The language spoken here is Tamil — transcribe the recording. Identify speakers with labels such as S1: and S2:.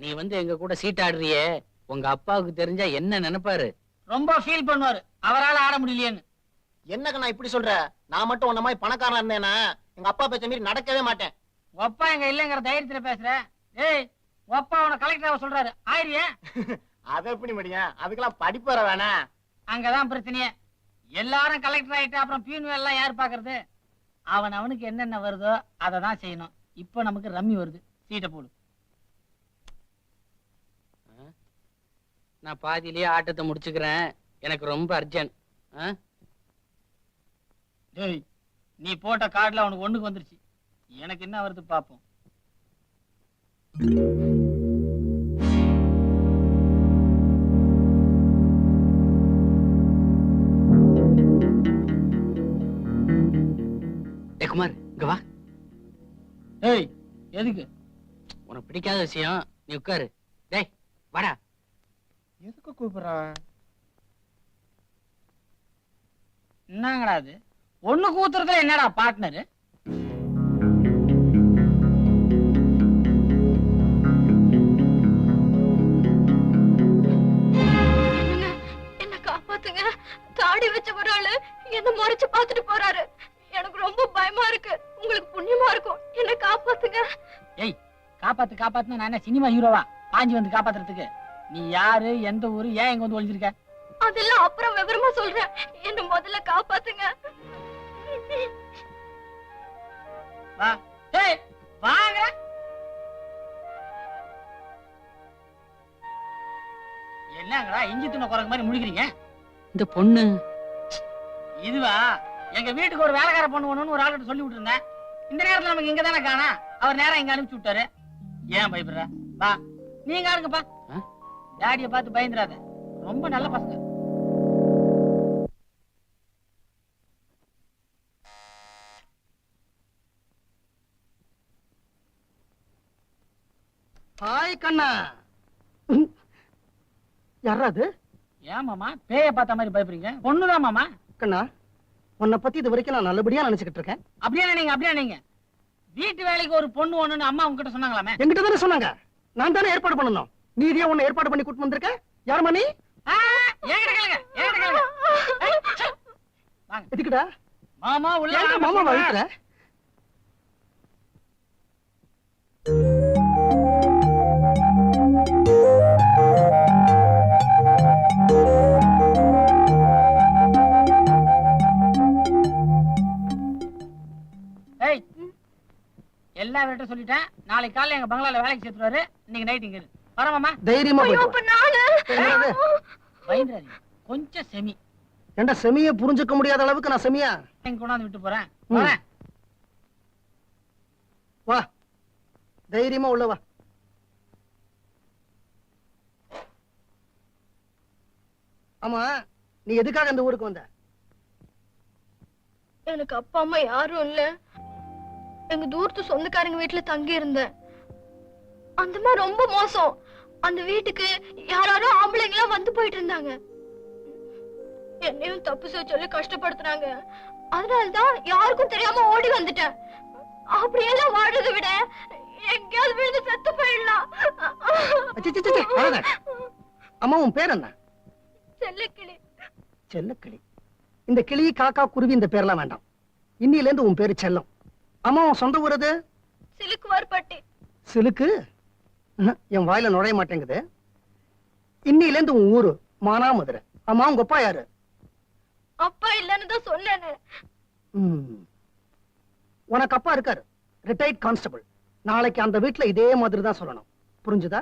S1: நீ எங்க கூட சீட்டாடுறியே, உங்க அப்பாவுக்கு தெரிஞ்சா என்ன நினைப்பாரு?
S2: ரொம்ப ஃபீல் பண்ணுவாரு, அவரால் ஆட முடியலையேன்னு.
S3: என்னங்க நான் இப்படி சொல்ற? நான் மட்டும் உன்ன மாதிரி பணக்காரனா இருந்தேனா எங்க அப்பா பேச்ச மீறி நடக்கவே மாட்டேன்.
S2: அப்பா எங்க இல்லங்கிற தைரியத்துல பேசுற. ஏய், அப்பா உன கலெக்டர் சொல்றாரு, ஆயிரியே.
S3: அத எப்படி முடியும்? அதுக்கெல்லாம் படிப்பு வர வேணா.
S2: அங்கதான் பிரச்சனையே. எல்லாரும் கலெக்டர் ஆயிட்டு அப்புறம் பியூன் எல்லாம் யாரு பாக்குறது? அவனுக்கு என்னென்ன வருதோ அதை தான் செய்யணும். இப்ப நமக்கு ரம்மி வருது, சீட்டை போடு.
S1: நான் பாதியிலேயே ஆட்டத்தை முடிச்சுக்கிறேன், எனக்கு ரொம்ப அர்ஜென்ட்.
S2: டேய், நீ போட்ட கார்டுல அவனுக்கு ஒண்ணுக்கு வந்துருச்சு, எனக்கு என்ன வருது பாப்போம்.
S1: குமார், இங்க வா.
S2: ஏய், எதுக்கு?
S1: உனக்கு பிடிக்காத விஷயம், நீ உட்காரு. டேய் வாடா.
S3: எதுக்கு கூப்பிடுறா?
S2: என்னங்கடா அது? ஒண்ணு கூத்துறதுல என்னடா பார்ட்னர்?
S4: என்ன காப்பாத்துங்க, தாடி வச்ச ஒரு ஆளு என்ன மறைச்சு பாத்துட்டு போறாரு. எனக்கு ரொம்ப பயமா இருக்கு, உங்களுக்கு புண்ணியமா இருக்கும், என்ன காப்பாத்துங்க.
S2: ஏய், காப்பாத்துனா நான் என்ன சினிமா ஹீரோவா பாஞ்சு வந்து காப்பாத்துறதுக்கு? நீ யாரு, எந்த ஊரு, ஏன் இங்க வந்து ஒளிஞ்சிருக்க?
S4: அதெல்லாம் அப்புறம் விவரமா சொல்றேன், என்ன முதல்ல காப்பாத்துங்க.
S2: வா. ஏய், வாங்க. என்னங்கடா இஞ்சி துண்ண குரங்கு மாதிரி முழிக்கிறீங்க?
S1: இந்த பொண்ணு
S2: இதுவா? எங்க வீட்டுக்கு ஒரு வேலைக்கார பொண்ணு வேணும்னு ஒரு ஆள்கிட்ட சொல்லி விட்டு இருந்தேன். இந்த நேரத்துல நமக்கு இங்க தானே காணா, அவர் நேரம் இங்க அனுப்பிச்சு விட்டாரு. ஏன் பயப்படுற? வா, நீங்க ஆடுங்கப்பா. டாடியை பார்த்து பயந்துடாத, ரொம்ப நல்ல பசங்க.
S3: ஹாய் கண்ணா. யாராது?
S2: ஏன் மாமா பேய பார்த்த மாதிரி பயப்படுறீங்க? பொண்ணுதான் மாமா.
S3: கண்ணா, உன்னை பத்தி இது வரைக்கும் நான் நல்லபடியா நினைச்சுக்கிட்டு இருக்கேன்.
S2: அப்படியே நீங்க வீட்டு வேலைக்கு ஒரு பொண்ணு ஒண்ணுன்னு அம்மா உங்ககிட்ட சொன்னாங்களாமே?
S3: என்கிட்ட தானே சொன்னாங்க, நான் தானே ஏற்பாடு பண்ணணும். நீதியா உன்னை ஏற்பாடு பண்ணி கூட்டு வந்திருக்க. யாருமா நீ? எதுக்குடா
S2: மாமா உள்ள
S3: மாமா வளர்க்கிற?
S2: எல்லா வீட்ட சொல்லிட்டேன், நாளைக்கு காலையில எங்க பங்களால வேலைக்கு சேர்த்துருவாரு. இன்னைக்கு நைட் இங்க வர மாமா.
S3: தைரியமா
S2: பயந்துறாதீங்க, கொஞ்சம் செமி.
S3: ஏண்டா செமிய புரிஞ்சுக்க முடியாத அளவுக்கு நான் செமியா
S2: கொண்டாந்து விட்டு போறேன்.
S3: வா, தைரியமா உள்ள வா. ஆமா, நீ எதுக்காக இந்த ஊருக்கு வந்த?
S4: எனக்கு அப்பா அம்மா யாரும் இல்ல, எங்க தூரத்து சொந்தக்காரங்க வீட்டுல தங்கி இருந்தேன். அந்த மாதிரி ரொம்ப மோசம். அந்த வீட்டுக்கு யாராரோ ஆம்பளைங்களா வந்து போயிட்டு இருந்தாங்க. என்னையும் தப்பு செய்ய சொல்லி கஷ்டப்படுத்துறாங்க. அதனாலதான் யாருக்கும் தெரியாம ஓடி வந்துட்டேன். அப்படியெல்லாம் வாழறதை விட எங்கேயாவது விழுந்து செத்து போயிடலாம்.
S3: அம்மா, உன் பேர் என்ன?
S4: செல்லக்கிளி.
S3: செல்லக்கிளி. இந்த கிளி, காக்கா, குருவி இந்த பேர்லாம் வேண்டாம். இன்னில இருந்து உன் பேரு செல்லம். அம்மா, உன் சொந்த ஊர் எது?
S4: சிலுக்குவார்பட்டி.
S3: சிலுக்கு? என் வாயில நுழைய மாட்டேங்குது. இன்னில இருந்து உன் ஊரு மானாமதுரை. அம்மா, உங்க அப்பா யாரு?
S4: அப்பா இல்லன்னு தான் சொன்னேன்னு.
S3: உனக்கு அப்பா இருக்காரு, ரிட்டையர்ட் கான்ஸ்டபிள். நாளைக்கு அந்த வீட்டுல இதே மாதிரி தான் சொல்லணும், புரிஞ்சுதா?